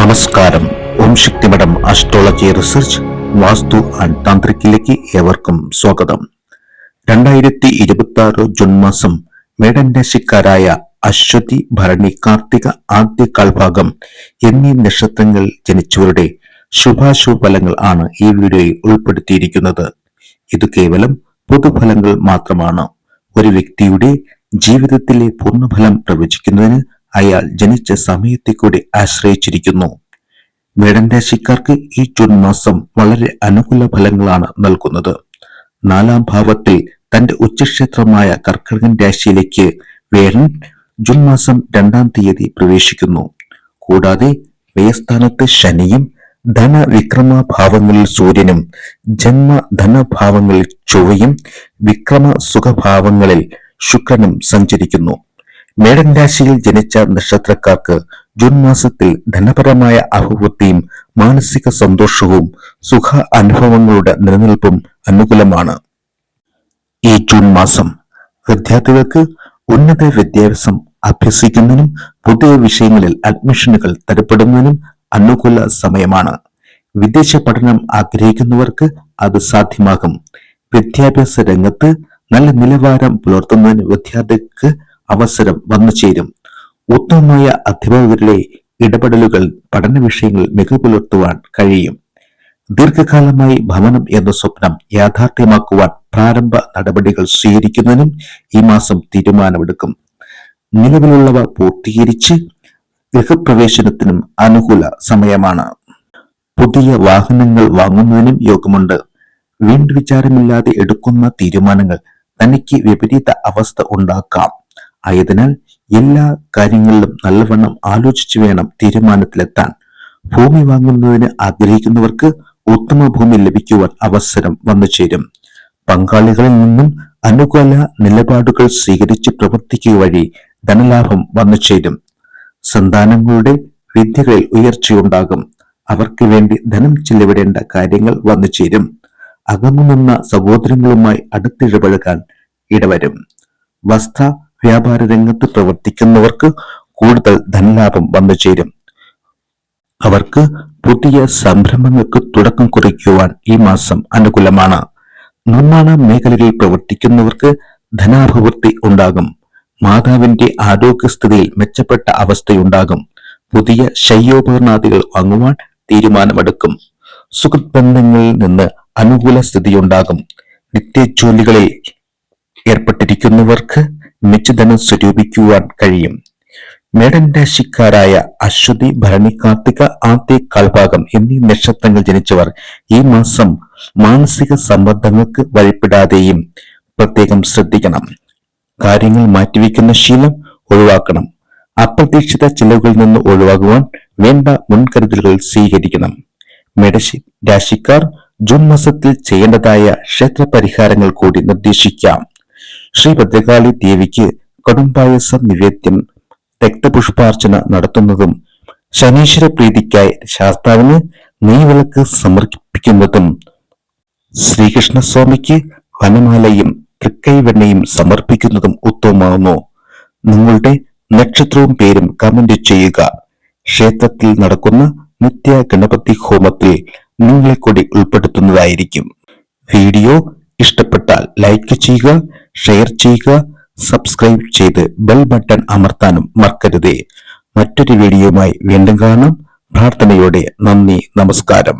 നമസ്കാരം. ഓം ശക്തിമഠം astrology research vastu and താന്ത്രിക്കിലേക്ക് ഏവർക്കും സ്വാഗതം. 2026 ജൂൺ മാസം മേടൻ രാശിക്കാരായ അശ്വതി, ഭരണി, കാർത്തിക ആദ്യ കാൽഭാഗം എന്നീ നക്ഷത്രങ്ങൾ ജനിച്ചവരുടെ ശുഭാശുഭ ഫലങ്ങൾ ആണ് ഈ വീഡിയോയിൽ ഉൾപ്പെടുത്തിയിരിക്കുന്നത്. ഇത് കേവലം പൊതുഫലങ്ങൾ മാത്രമാണ്. ഒരു വ്യക്തിയുടെ ജീവിതത്തിലെ പൂർണ്ണഫലം പ്രവചിക്കുന്നതിന് അയാൾ ജനിച്ച സമയത്തെ കൂടി ആശ്രയിച്ചിരിക്കുന്നു. മേടൻ രാശിക്കാർക്ക് ഈ ജൂൺ മാസം വളരെ അനുകൂല ഫലങ്ങളാണ് നൽകുന്നത്. 4ാം ഭാവത്തിൽ തന്റെ ഉച്ചക്ഷേത്രമായ കർക്കിടകൻ രാശിയിലേക്ക് വേഴൻ ജൂൺ മാസം 2-ാം തീയതി പ്രവേശിക്കുന്നു. കൂടാതെ വ്യയസ്ഥാനത്ത് ശനിയും, ധനവിക്രമ ഭാവങ്ങളിൽ സൂര്യനും, ജന്മധനഭാവങ്ങളിൽ ചൊവ്വയും, വിക്രമ സുഖഭാവങ്ങളിൽ ശുക്രനും സഞ്ചരിക്കുന്നു. മേടൻ രാശിയിൽ ജനിച്ച നക്ഷത്രക്കാർക്ക് ജൂൺ മാസത്തിൽ ധനപരമായ അഭിവൃദ്ധിയും മാനസിക സന്തോഷവും സുഖ അനുഭവങ്ങളുടെ നിലനിൽപ്പും അനുകൂലമാണ്. ഈ ജൂൺ മാസം വിദ്യാർത്ഥികൾക്ക് ഉന്നത വിദ്യാഭ്യാസം അഭ്യസിക്കുന്നതിനും പുതിയ വിഷയങ്ങളിൽ അഡ്മിഷനുകൾ തരപ്പെടുന്നതിനും അനുകൂല സമയമാണ്. വിദേശ പഠനം ആഗ്രഹിക്കുന്നവർക്ക് അത് സാധ്യമാകും. വിദ്യാഭ്യാസ രംഗത്ത് നല്ല നിലവാരം പുലർത്തുന്നതിന് വിദ്യാർത്ഥികൾക്ക് അവസരം വന്നു ചേരും. ഉത്തമമായ അധ്യാപകരുടെ ഇടപെടലുകൾ പഠന വിഷയങ്ങളിൽ മികവ് പുലർത്തുവാൻ കഴിയും. ദീർഘകാലമായി ഭവനം എന്ന സ്വപ്നം യാഥാർത്ഥ്യമാക്കുവാൻ പ്രാരംഭ നടപടികൾ സ്വീകരിക്കുന്നതിനും ഈ മാസം തീരുമാനമെടുക്കും. നിലവിലുള്ളവ പൂർത്തീകരിച്ച് ഗൃഹപ്രവേശനത്തിനും അനുകൂല സമയമാണ്. പുതിയ വാഹനങ്ങൾ വാങ്ങുന്നതിനും യോഗമുണ്ട്. വീണ്ടുവിചാരമില്ലാതെ എടുക്കുന്ന തീരുമാനങ്ങൾ തനിക്ക് വിപരീത അവസ്ഥ ഉണ്ടാക്കാം. ആയതിനാൽ എല്ലാ കാര്യങ്ങളിലും നല്ലവണ്ണം ആലോചിച്ചു വേണം തീരുമാനത്തിലെത്താൻ. ഭൂമി വാങ്ങുന്നതിന് ആഗ്രഹിക്കുന്നവർക്ക് ഉത്തമ ഭൂമി ലഭിക്കുവാൻ അവസരം വന്നു ചേരും. പങ്കാളികളിൽ നിന്നും അനുകൂല നിലപാടുകൾ സ്വീകരിച്ച് പ്രവർത്തിക്കുക വഴി ധനലാഭം വന്നു ചേരും. സന്താനങ്ങളുടെ വിദ്യകളിൽ ഉയർച്ചയുണ്ടാകും. അവർക്ക് വേണ്ടി ധനം ചെലവിടേണ്ട കാര്യങ്ങൾ വന്നു ചേരും. അകന്നു നിന്ന സഹോദരങ്ങളുമായി അടുത്തിടപഴകാൻ ഇടവരും. വസ്ത്ര വ്യാപാര രംഗത്ത് പ്രവർത്തിക്കുന്നവർക്ക് കൂടുതൽ ധനലാഭം വന്നു ചേരും. അവർക്ക് പുതിയ സംരംഭങ്ങൾക്ക് തുടക്കം കുറിക്കുവാൻ ഈ മാസം അനുകൂലമാണ്. നിർമ്മാണ മേഖലയിൽ പ്രവർത്തിക്കുന്നവർക്ക് ധനാഭിവൃദ്ധി ഉണ്ടാകും. മാതാവിന്റെ ആരോഗ്യസ്ഥിതിയിൽ മെച്ചപ്പെട്ട അവസ്ഥയുണ്ടാകും. പുതിയ ശയ്യോപകരണാദികൾ വാങ്ങുവാൻ തീരുമാനമെടുക്കും. സുഹൃത്ത് ബന്ധങ്ങളിൽ നിന്ന് അനുകൂല സ്ഥിതിയുണ്ടാകും. നിത്യജോലികളിൽ ഏർപ്പെട്ടിരിക്കുന്നവർക്ക് മിച്ചധനം സ്വരൂപിക്കുവാൻ കഴിയും. മേടൻ രാശിക്കാരായ അശ്വതി, ഭരണി, കാർത്തിക ആദ്യ കാൽഭാഗം എന്നീ നക്ഷത്രങ്ങൾ ജനിച്ചവർ ഈ മാസം മാനസിക സമ്മർദ്ദങ്ങൾക്ക് വഴിപ്പെടാതെയും പ്രത്യേകം ശ്രദ്ധിക്കണം. കാര്യങ്ങൾ മാറ്റിവെക്കുന്ന ശീലം ഒഴിവാക്കണം. അപ്രതീക്ഷിത ചിലവുകളിൽ നിന്ന് ഒഴിവാകുവാൻ വേണ്ട മുൻകരുതലുകൾ സ്വീകരിക്കണം. മേടൻ രാശിക്കാർ ജൂൺ മാസത്തിൽ ചെയ്യേണ്ടതായ ക്ഷേത്ര പരിഹാരങ്ങൾ കൂടി നിർദ്ദേശിക്കാം. ശ്രീ ഭദ്രകാളി ദേവിക്ക് കടുംപായസ നിവേദ്യം, രക്തപുഷ്പാർച്ചന നടത്തുന്നതും, ശനീശ്വര പ്രീതിക്കായി ശാസ്താവിന് നെയ്വിളക്ക് സമർപ്പിക്കുന്നതും, ശ്രീകൃഷ്ണസ്വാമിക്ക് വനമാലയും തൃക്കൈവെണ്ണയും സമർപ്പിക്കുന്നതും ഉത്തമമാകുന്നു. നിങ്ങളുടെ നക്ഷത്രവും പേരും കമന്റ് ചെയ്യുക. ക്ഷേത്രത്തിൽ നടക്കുന്ന നിത്യ ഗണപതി ഹോമത്തിൽ നിങ്ങളെ കൂടി ഉൾപ്പെടുത്തുന്നതായിരിക്കും. വീഡിയോ ഇഷ്ടപ്പെട്ടാൽ ലൈക്ക് ചെയ്യുക, ഷെയർ ചെയ്യുക, സബ്സ്ക്രൈബ് ചെയ്ത് ബെൽ ബട്ടൺ അമർത്താനും മറക്കരുതേ. മറ്റൊരു വീഡിയോയുമായി വീണ്ടും കാണാം. പ്രാർത്ഥനയോടെ നന്ദി, നമസ്കാരം.